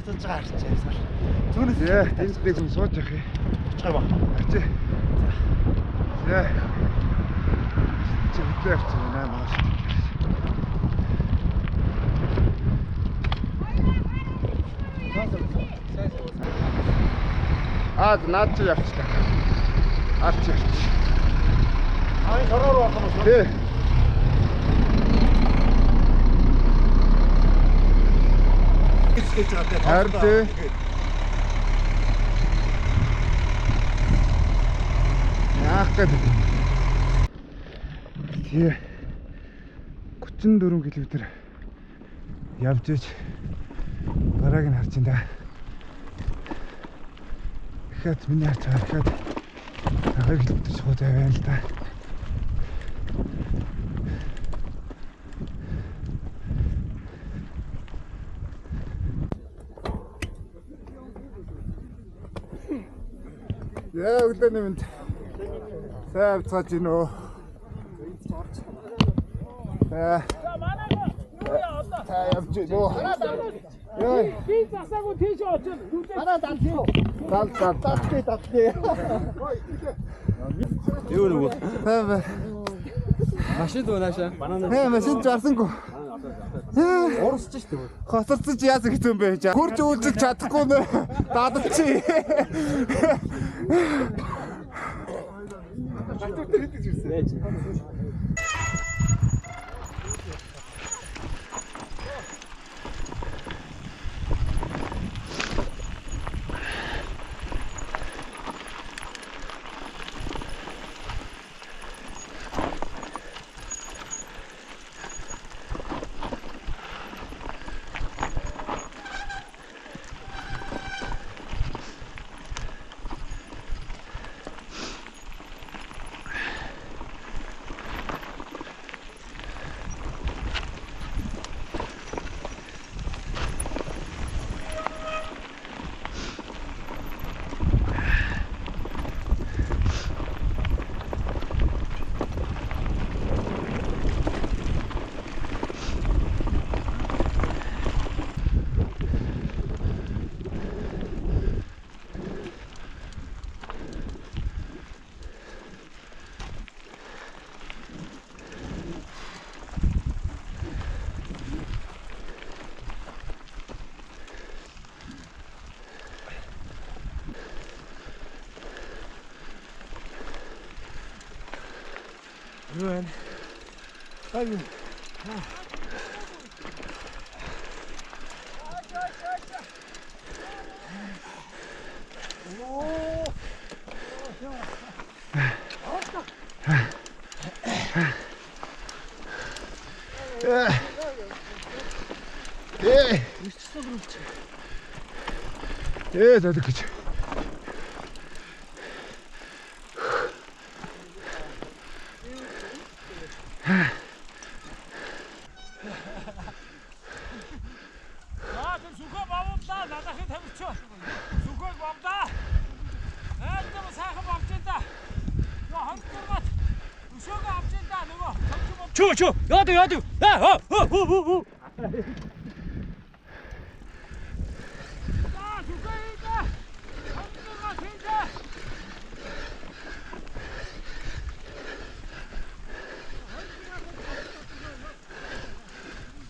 харцаж байгаа харчаа. Түүнээс Энд дэг юм сууж явах юм. чагаа ба. Ачи. За. Чи хөдлөө явчих наа маш. Наад чи явчихлаа. Арч явчих. Шороор болох юм шүү. Тий. Гэж байгаа. Харин тий. Яах гээд. Тий. 34 км явж иж барааг нь харж байна. Дахиад миний харж байгаа. Дахиад 2 км шууд яваа л да. Яа өглөөний мэнд. Сайн цааж гинөө. Явж гинөө. Яа. Би засаагүй тийш очив. Хараа далтгүй. Далтгүй. Юу нэг бол Хаа. машин дуунаашаа. Машин зарсангүй. Урсч штэ. Хоцорцож яасан гэсэн бэ? Хурж үйлчилж чадахгүй нэ. Дадалчи. Ruan. Ayun. Задаг гэж. Tum сүхэ бавдаа надахын тавьчих. Сүхэг бавдаа. Эндээ сайхан бавж энэ. Нөө хонцгоот өшөөгөө авч энэ нөгөө. Чу. Яадаг. Яа.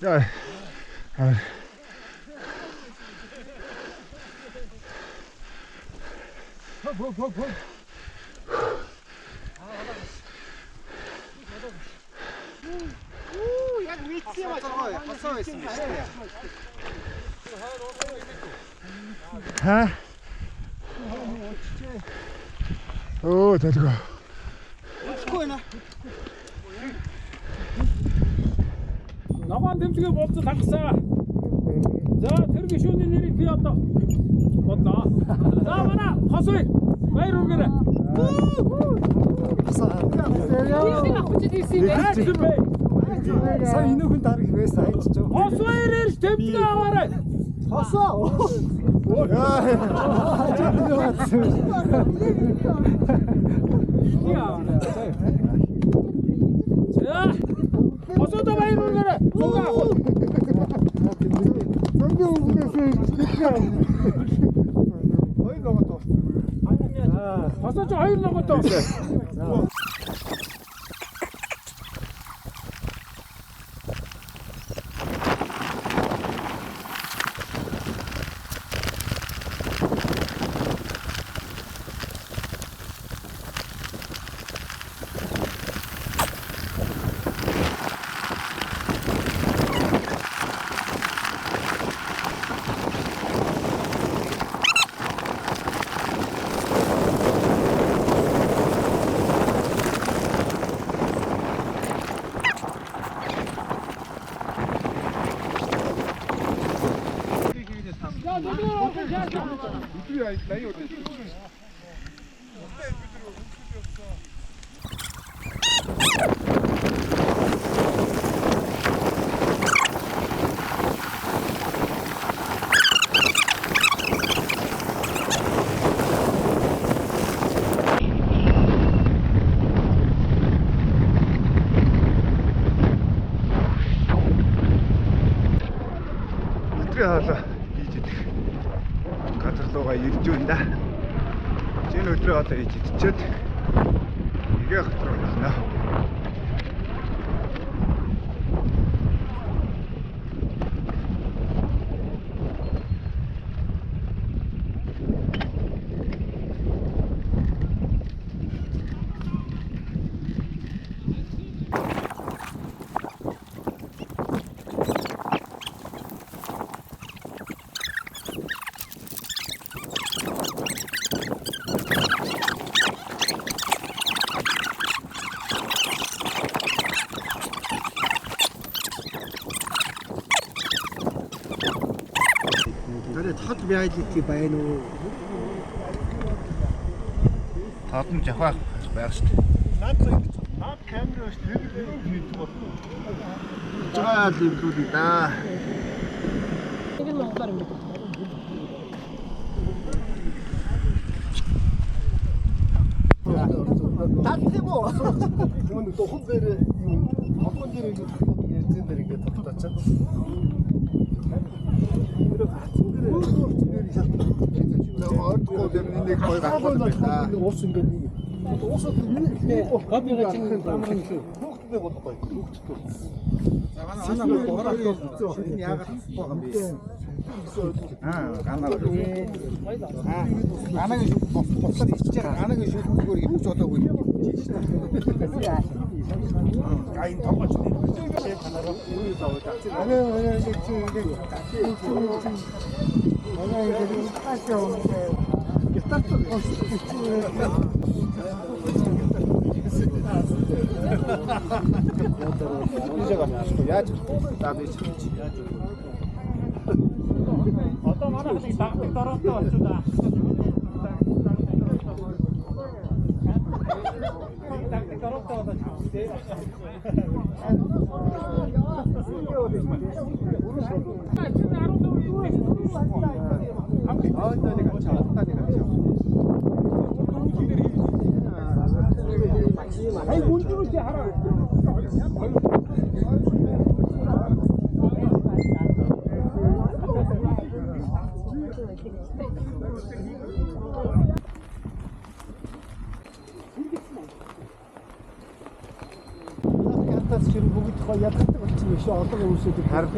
Хop. Яг мэдсэн юм аа. Хасаа байсан шүү дээ. Ха? Оо, тэлгөө. Өчгүй нэ. Намаа дэмжгээ болцол хагасаа. За тэр гишүүний нэрийг би одоо бодлоо. За манай хосой баяр үргээрээ. Ирсэн авчиж ирсэн бэ? Сая энэ хүн дараг байсан хайчиж. Хосойр ирж тэмдэг аваарай. Хосоо. За хосоо та баяр үргээрээ. Бас ч хоёр ногод тоо. Хоолоо хийж идэх газар руугаа ирж байна да. Энэ өдрөө одоо хийж идчихэд игээ хот руу явна. Тод байдлыг байна уу? Таадам жахаа байх шүү дээ. Наад камер шүү дээ. Нэг бол. Жаа ливлүүд да. Нэг нь монголоор юм бэ. Татхимо. Юунд тохом дээр юм хавхан дээр ярьсан дээр ингээд тогтооч. Ордгоо дээр нэг гой гахгүй байна. Уус ингээд уусаад габига чинь амрын шүү. Хүүхдтэй болохгүй. Хүүхдтэй. Санаа боороо яагаад байгаа юм бэ? Ганаа. Ганаа бослоо ичж байгаа. Ганааг шүүхгүйгээр явж болоогүй. Гайн тоогоч. Канараа юу заавал. Одоо манайхны дагдаг дороотой болчихоо да. Дагдаг дороотой болчихоо тий. Ай гүнжрүү чи хараа. Хатас чинь бүгд хаяадаг болчихсон шүү. Одоо хүмүүсүүд харах.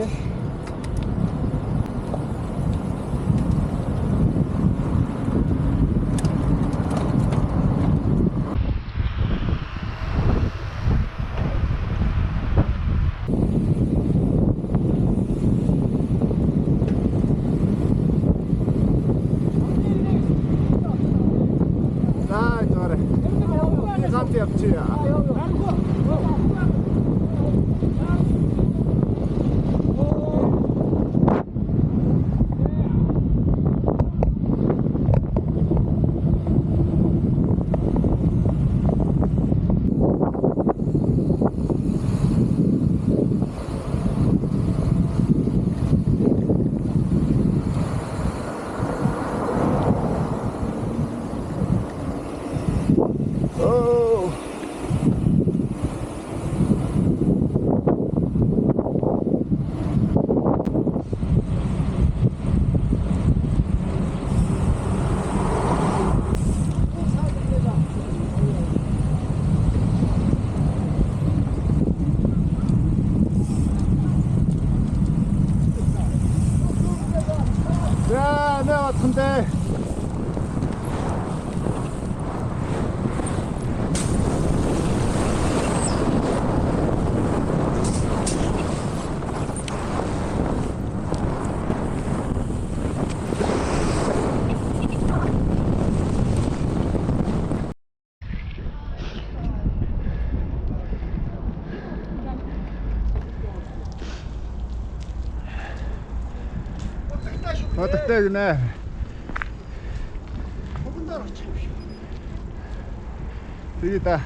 같은데. 어떻게 그네. 여기 있다.